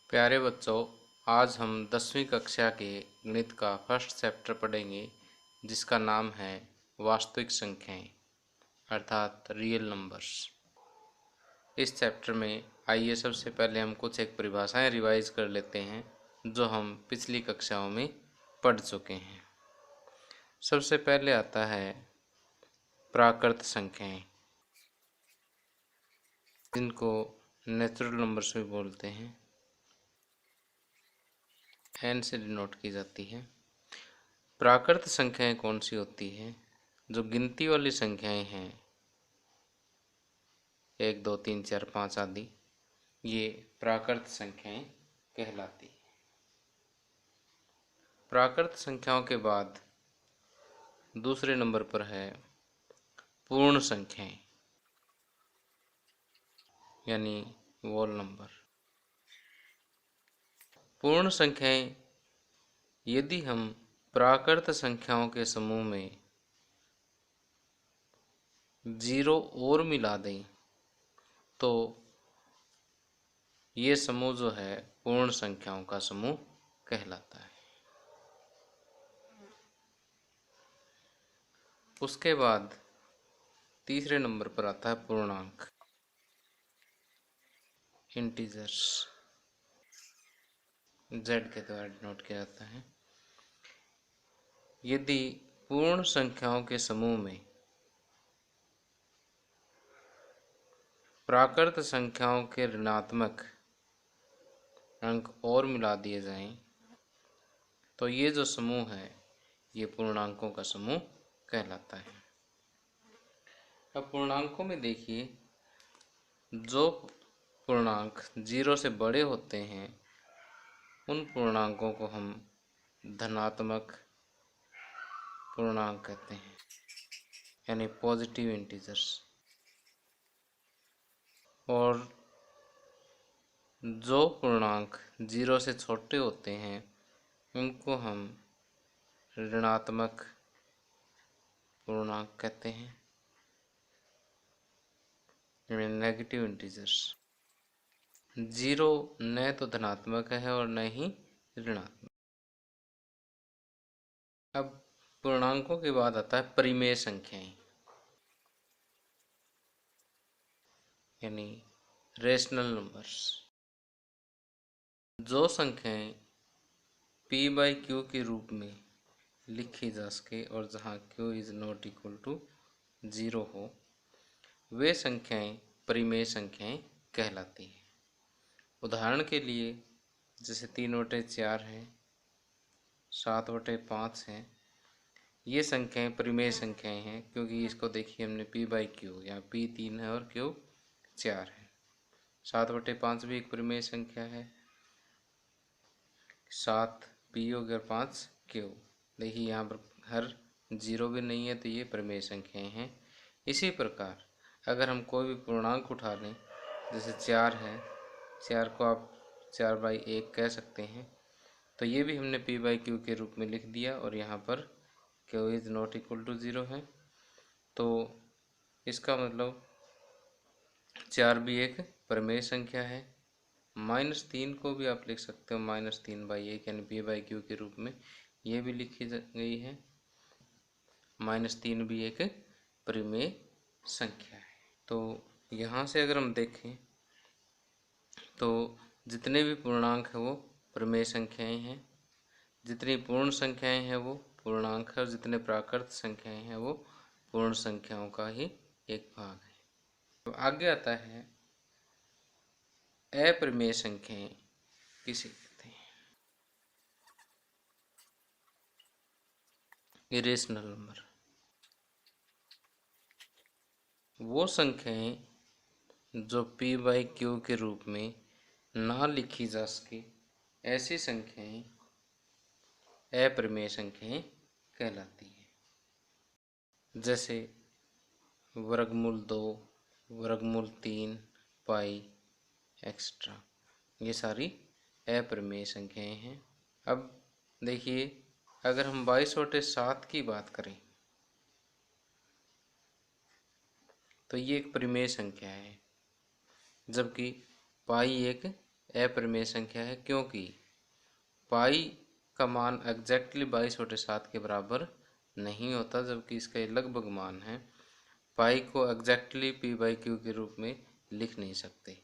प्यारे बच्चों, आज हम 10वीं कक्षा के गणित का फर्स्ट चैप्टर पढ़ेंगे जिसका नाम है वास्तविक संख्याएं अर्थात रियल नंबर्स। इस चैप्टर में आइए सबसे पहले हम कुछ एक परिभाषाएं रिवाइज कर लेते हैं जो हम पिछली कक्षाओं में पढ़ चुके हैं। सबसे पहले आता है प्राकृत संख्याएं, जिनको नेचुरल नंबर्स भी बोलते हैं, एन से डिनोट की जाती है। प्राकृत संख्याएं कौन सी होती हैं? जो गिनती वाली संख्याएं हैं 1, 2, 3, 4, 5 आदि, ये प्राकृत संख्याएं कहलाती हैं। प्राकृत संख्याओं के बाद दूसरे नंबर पर है पूर्ण संख्याएं यानी वोल नंबर। पूर्ण संख्याएं यदि हम प्राकृत संख्याओं के समूह में 0 और मिला दें तो ये समूह जो है पूर्ण संख्याओं का समूह कहलाता है। उसके बाद तीसरे नंबर पर आता है पूर्णांक, इंटीजर्स, जेड के द्वारा डिनोट किया जाता है। यदि पूर्ण संख्याओं के समूह में प्राकृत संख्याओं के ऋणात्मक अंक और मिला दिए जाएं तो ये जो समूह है ये पूर्णांकों का समूह कहलाता है। अब पूर्णांकों में देखिए, जो पूर्णांक 0 से बड़े होते हैं उन पूर्णांकों को हम धनात्मक पूर्णांक कहते हैं यानी पॉजिटिव इंटीजर्स, और जो पूर्णांक 0 से छोटे होते हैं उनको हम ऋणात्मक पूर्णांक कहते हैं यानी नेगेटिव इंटीजर्स। 0 न तो धनात्मक है और न ही ऋणात्मक। अब पूर्णांकों के बाद आता है परिमेय संख्याएं यानी रेशनल नंबर्स। जो संख्याएं p/q के रूप में लिखी जा सके और जहां q is not equal to 0 हो, वे संख्याएं परिमेय संख्याएं कहलाती हैं। उदाहरण के लिए जैसे 3/4 है, 7/5 है, ये संख्याएं परिमेय संख्याएं हैं क्योंकि इसको देखिए हमने p/q, यहाँ p 3 है और q 4 है। 7/5 भी एक परिमेय संख्या है, 7 p हो गया, 5 q। देखिए यहाँ पर हर 0 भी नहीं है तो ये परिमेय संख्याएं हैं। इसी प्रकार अगर हम कोई भी पूर्णांक उठा लें, जैसे 4 है, 4 को आप 4/1 कह सकते हैं, तो ये भी हमने p/q के रूप में लिख दिया और यहाँ पर q is not equal to 0 है। तो इसका मतलब 4 भी एक परिमेय संख्या है। -3 को भी आप लिख सकते हो -3/1 यानी p/q के रूप में, ये भी लिखी गई है। -3 भी एक परिमेय संख्या है। तो यहाँ से अगर हम देखें तो जितने भी पूर्णांक हैं वो परिमेय संख्याएं हैं, जितनी पूर्ण संख्याएं हैं वो पूर्णांक है, और जितने प्राकृत संख्याएं हैं वो पूर्ण संख्याओं का ही एक भाग है। तो आगे आता है अपरिमेय संख्याएं किसे कहते हैं? Irrational number. वो संख्याएं जो p/q के रूप में ना लिखी जा सके, ऐसी संख्याएं अपरिमेय संख्याएं कहलाती हैं। जैसे वर्गमूल 2, वर्गमूल 3, पाई एक्स्ट्रा, ये सारी अपरिमेय संख्याएं हैं। अब देखिए, अगर हम 22/7 की बात करें तो ये एक परिमेय संख्या है, जबकि पाई एक अप्रमेय संख्या है, क्योंकि पाई का मान एग्जैक्टली 22/7 के बराबर नहीं होता, जबकि इसका ये लगभग मान है। पाई को एग्जैक्टली p/q के रूप में लिख नहीं सकते,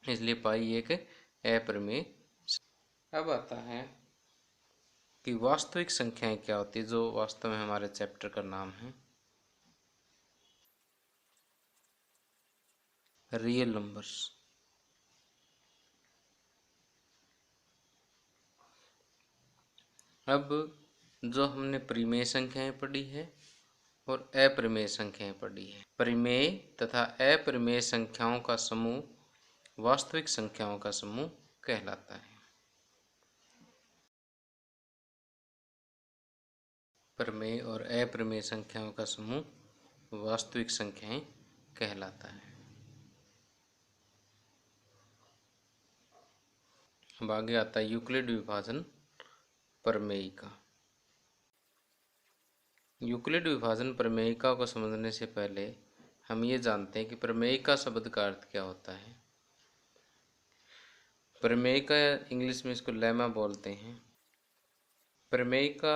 इसलिए पाई एक अप्रमेय। अब आता है कि वास्तविक संख्याएं क्या होती है, जो वास्तव में हमारे चैप्टर का नाम है रियल नंबर्स। अब जो हमने परिमेय संख्याएं पढ़ी है और अप्रमेय संख्याएं पढ़ी है, परिमेय तथा अप्रमेय संख्याओं का समूह वास्तविक संख्याओं का समूह कहलाता है। परिमेय और अप्रमेय संख्याओं का समूह वास्तविक संख्याएं कहलाता है। अब आगे आता है यूक्लिड विभाजन प्रमेयिका। यूक्लिड विभाजन प्रमेयिका को समझने से पहले हम ये जानते हैं कि प्रमेयिका शब्द का अर्थ क्या होता है। प्रमेयिका, इंग्लिश में इसको लेमा बोलते हैं। प्रमेयिका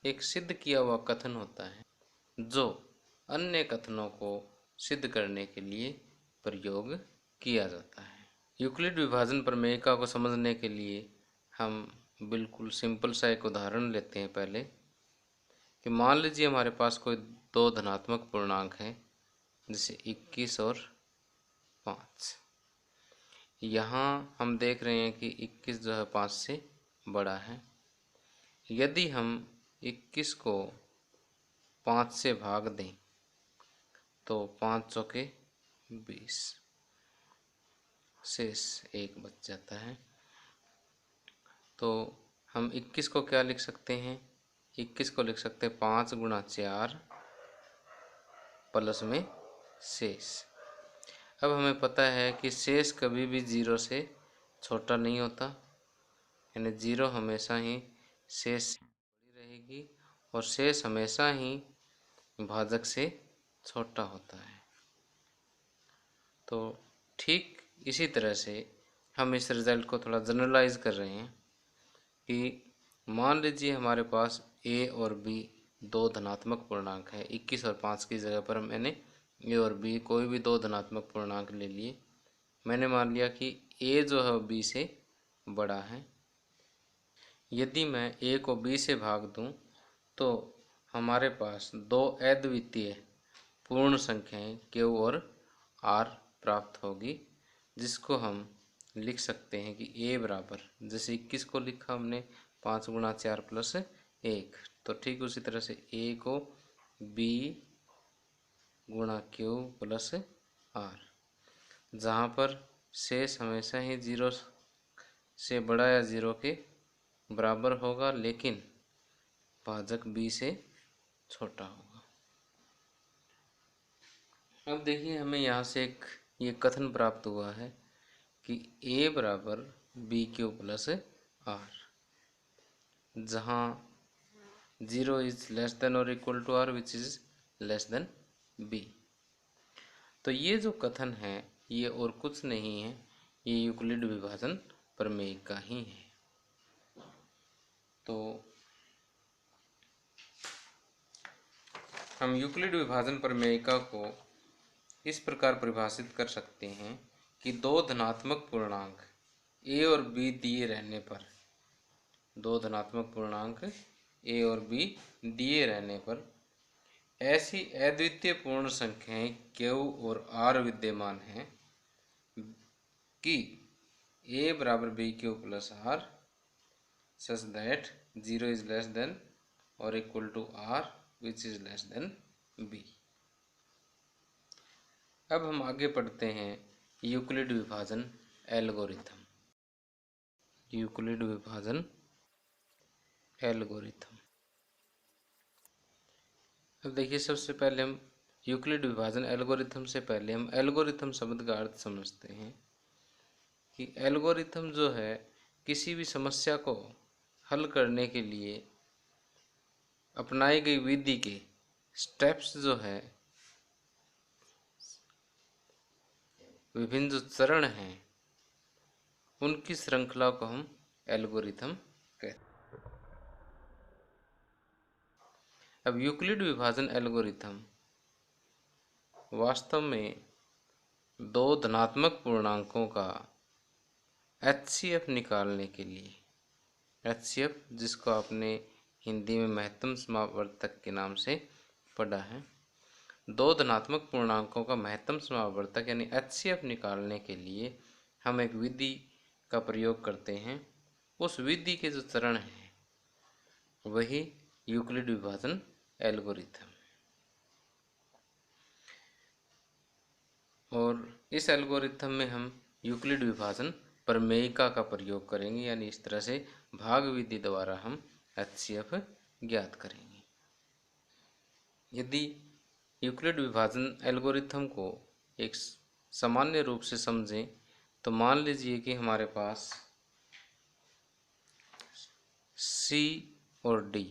एक सिद्ध किया हुआ कथन होता है जो अन्य कथनों को सिद्ध करने के लिए प्रयोग किया जाता है। यूक्लिड विभाजन प्रमेयिका को समझने के लिए हम बिल्कुल सिंपल सा एक उदाहरण लेते हैं पहले, कि मान लीजिए हमारे पास कोई दो धनात्मक पूर्णांक हैं, जैसे 21 और 5। यहाँ हम देख रहे हैं कि 21 जो है 5 से बड़ा है। यदि हम 21 को 5 से भाग दें तो 5 चौके 20, शेष 1 बच जाता है। तो हम 21 को क्या लिख सकते हैं, 21 को लिख सकते हैं 5 गुणा 4 प्लस में शेष। अब हमें पता है कि शेष कभी भी 0 से छोटा नहीं होता, यानी 0 हमेशा ही शेष से बड़ी रहेगी और शेष हमेशा ही भाजक से छोटा होता है। तो ठीक इसी तरह से हम इस रिजल्ट को थोड़ा जनरलाइज कर रहे हैं कि मान लीजिए हमारे पास a और b दो धनात्मक पूर्णांक है। 21 और 5 की जगह पर मैंने a और b कोई भी दो धनात्मक पूर्णांक ले लिए। मैंने मान लिया कि a जो है b से बड़ा है। यदि मैं a को b से भाग दूं तो हमारे पास दो अद्वितीय पूर्ण संख्याएं q और r प्राप्त होगी, जिसको हम लिख सकते हैं कि a बराबर, जैसे 21 को लिखा हमने 5 गुणा 4 प्लस 1, तो ठीक उसी तरह से a को b गुणा q प्लस r, जहाँ पर शेष हमेशा ही 0 से बड़ा या 0 के बराबर होगा, लेकिन भाजक b से छोटा होगा। अब देखिए हमें यहाँ से एक ये कथन प्राप्त हुआ है कि a बराबर BQ प्लस R, जहाँ 0 इज लेस देन और equal to R which is less than B। तो ये जो कथन है ये और कुछ नहीं है, ये यूक्लिड विभाजन प्रमेय का ही है। तो हम यूक्लिड विभाजन प्रमेयिका को इस प्रकार परिभाषित कर सकते हैं कि दो धनात्मक पूर्णांक a और b दिए रहने पर, दो धनात्मक पूर्णांक a और b दिए रहने पर ऐसी अद्वितीय पूर्ण संख्याएं q और r विद्यमान हैं कि a बराबर BQ plus R such that 0 is less than or equal to R which is less than B। अब हम आगे पढ़ते हैं यूक्लिड विभाजन एल्गोरिथम। यूक्लिड विभाजन एल्गोरिथम। अब देखिए सबसे पहले हम यूक्लिड विभाजन एल्गोरिथम से पहले हम एल्गोरिथम शब्द का अर्थ समझते हैं कि एल्गोरिथम जो है किसी भी समस्या को हल करने के लिए अपनाई गई विधि के स्टेप्स जो है, विभिन्न जो चरण हैं, उनकी श्रृंखला को हम एल्गोरिथम कहते हैं। अब यूक्लिड विभाजन एल्गोरिथम वास्तव में दो धनात्मक पूर्णांकों का HCF निकालने के लिए, HCF जिसको आपने हिंदी में महत्तम समावर्तक के नाम से पढ़ा है, दो धनात्मक पूर्णांकों का महत्तम समावर्तक यानी HCF निकालने के लिए हम एक विधि का प्रयोग करते हैं। उस विधि के जो चरण हैं वही यूक्लिड विभाजन एल्गोरिथम, और इस एल्गोरिथम में हम यूक्लिड विभाजन प्रमेयिका का प्रयोग करेंगे, यानी इस तरह से भाग विधि द्वारा हम HCF ज्ञात करेंगे। यदि यूक्लिड विभाजन एल्गोरिथम को एक सामान्य रूप से समझें तो मान लीजिए कि हमारे पास C और D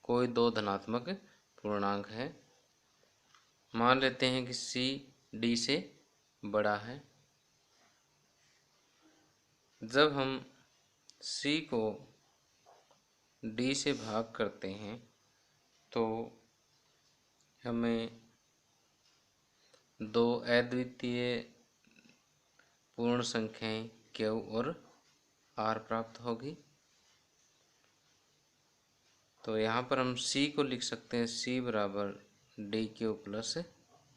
कोई दो धनात्मक पूर्णांक है। मान लेते हैं कि C D से बड़ा है। जब हम C को D से भाग करते हैं तो हमें दो अद्वितीय पूर्ण संख्याएं Q और R प्राप्त होगी। तो यहाँ पर हम C को लिख सकते हैं C बराबर DQ प्लस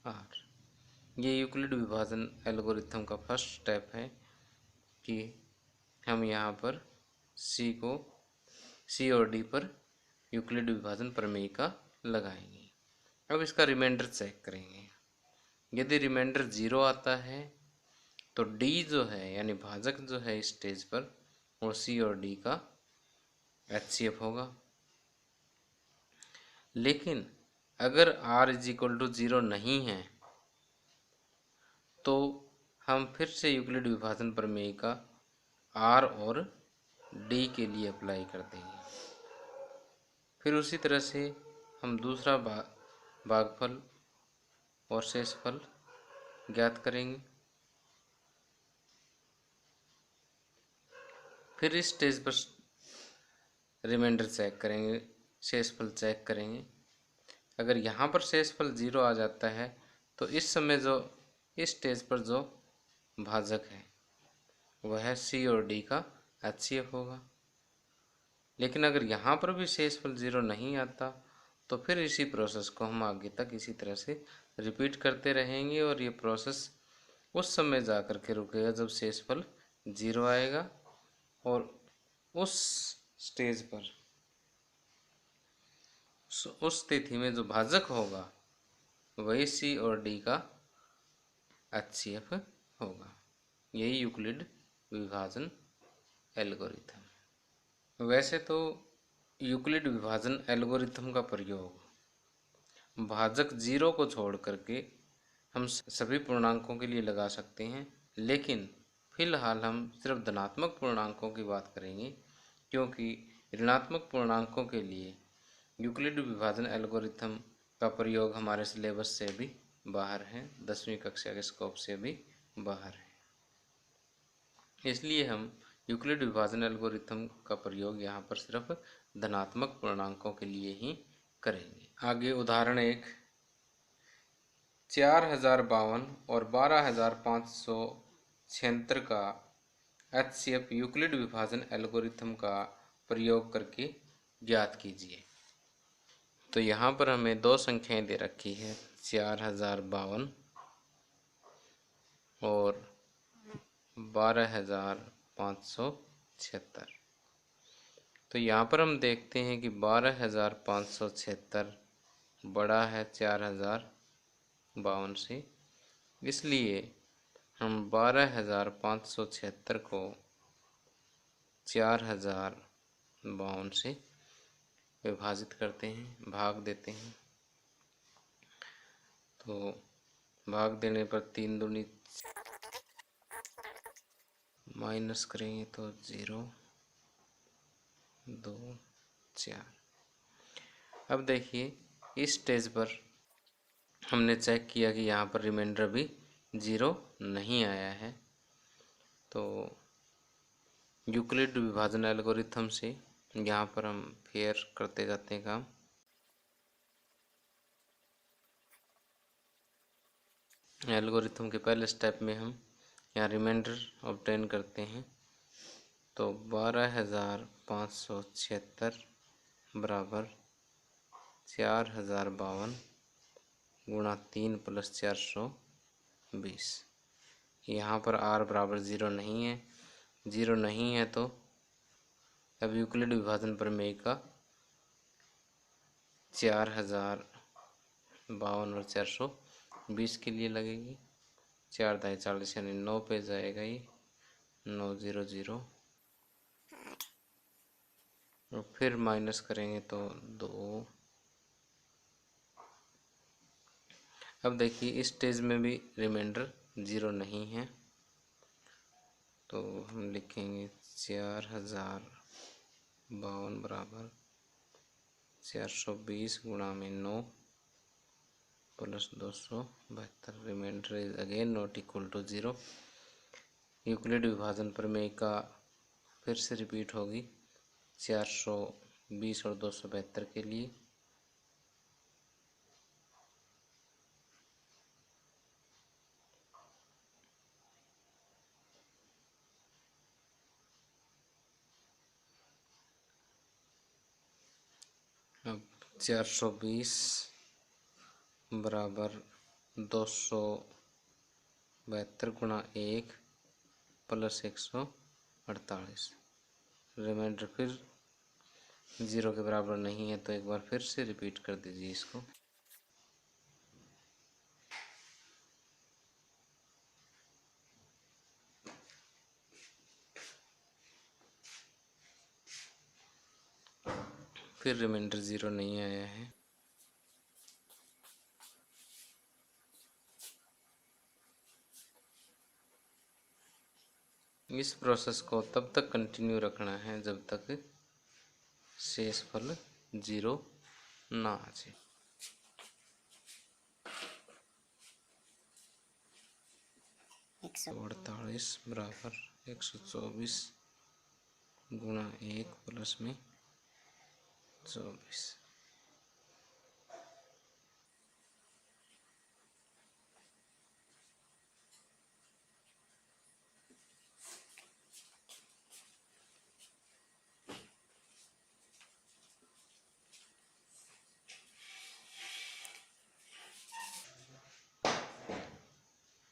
R। ये यूक्लिड विभाजन एल्गोरिथम का फर्स्ट स्टेप है कि हम यहाँ पर C और D पर यूक्लिड विभाजन प्रमेय का लगाएंगे। अब इसका रिमाइंडर चेक करेंगे। यदि रिमाइंडर 0 आता है तो D जो है यानी भाजक जो है इस स्टेज पर वो C और D का HCF होगा। लेकिन अगर R = 0 नहीं है तो हम फिर से यूक्लिड विभाजन प्रमेय का R और D के लिए अप्लाई कर देंगे। फिर उसी तरह से हम दूसरा भागफल और शेषफल ज्ञात करेंगे। फिर इस स्टेज पर रिमाइंडर चेक करेंगे, शेषफल चेक करेंगे। अगर यहाँ पर शेषफल 0 आ जाता है तो इस समय जो इस स्टेज पर जो भाजक है वह C और D का HCF होगा। लेकिन अगर यहाँ पर भी शेषफल 0 नहीं आता तो फिर इसी प्रोसेस को हम आगे तक इसी तरह से रिपीट करते रहेंगे और ये प्रोसेस उस समय जा कर के रुकेगा जब शेषफल 0 आएगा, और उस स्टेज पर उस स्थिति में जो भाजक होगा वही C और D का HCF होगा। यही यूक्लिड विभाजन एल्गोरिथम। वैसे तो यूक्लिड विभाजन एल्गोरिथम का प्रयोग भाजक 0 को छोड़ करके हम सभी पूर्णांकों के लिए लगा सकते हैं, लेकिन फिलहाल हम सिर्फ धनात्मक पूर्णांकों की बात करेंगे, क्योंकि ऋणात्मक पूर्णांकों के लिए यूक्लिड विभाजन एल्गोरिथम का प्रयोग हमारे सिलेबस से भी बाहर है, 10वीं कक्षा के स्कोप से भी बाहर है। इसलिए हम यूक्लिड विभाजन एल्गोरिथम का प्रयोग यहाँ पर सिर्फ धनात्मक पूर्णांकों के लिए ही करेंगे। आगे उदाहरण 1, 4052 और 12576 का HCF यूक्लिड विभाजन एल्गोरिथम का प्रयोग करके ज्ञात कीजिए। तो यहाँ पर हमें दो संख्याएं दे रखी है, 4052 और 12576। तो यहाँ पर हम देखते हैं कि 12576 बड़ा है 4052 से, इसलिए हम 12576 को 4052 से विभाजित करते हैं, भाग देते हैं। तो भाग देने पर 3 दूनी माइनस करेंगे तो 0 2 4। अब देखिए इस स्टेज पर हमने चेक किया कि यहाँ पर रिमाइंडर भी 0 नहीं आया है, तो यूक्लिड विभाजन एल्गोरिथम से यहाँ पर हम फेयर करते जाते हैं काम। एल्गोरिथम के पहले स्टेप में हम यहाँ रिमाइंडर ऑब्टेन करते हैं, तो 12,576 बराबर 4,052 गुणा 3 + 420। यहाँ पर r बराबर 0 नहीं है, 0 नहीं है तो अब यूक्लिड विभाजन प्रमेय का 4,052 और 420 के लिए लगेगी। 4 दाई 40 यानी 9 पे जाएगा ये, 900 और फिर माइनस करेंगे तो 2। अब देखिए इस स्टेज में भी रिमाइंडर 0 नहीं है, तो हम लिखेंगे 4,052 बराबर 420 गुणा में 9 + 272। Remainder is again not equal to 0। Euclid विभाजन प्रमेय का फिर से रिपीट होगी 420 और 272 के लिए। अब 420 बराबर 272 गुणा 1 + 148। रिमाइंडर फिर 0 के बराबर नहीं है, तो एक बार फिर से रिपीट कर दीजिए इसको। फिर रिमाइंडर 0 नहीं आया है। इस प्रोसेस को तब तक कंटिन्यू रखना है जब तक शेषफल 0 ना आ जाए। 148 बराबर 124 गुणा 1 प्लस में 24।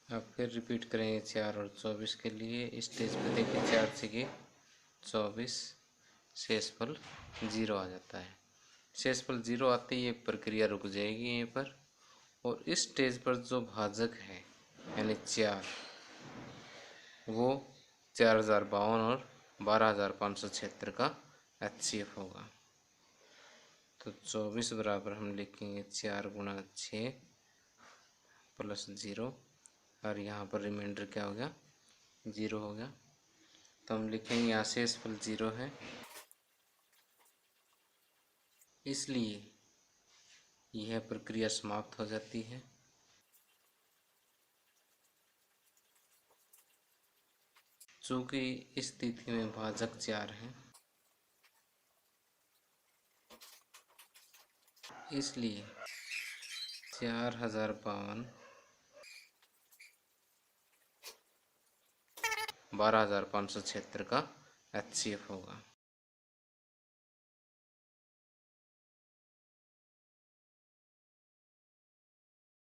अब फिर रिपीट करेंगे 4 और 24 के लिए। इस स्टेज पे देखिए 4 से 24, शेषफल 0 आ जाता है। शेषफल 0 आते ही ये प्रक्रिया रुक जाएगी यहीं पर, और इस स्टेज पर जो भाजक है यानी 4, वो 4,052 और 12,576 का HCF होगा। तो 24 बराबर हम लिखेंगे 4 गुणा 6 + 0, और यहाँ पर रिमाइंडर क्या हो गया, 0 हो गया। तो हम लिखेंगे यहाँ शेषफल 0 है, इसलिए यह प्रक्रिया समाप्त हो जाती है। चूँकि इस स्थिति में भाजक 4 है, इसलिए 4,052 12,576 का HCF होगा।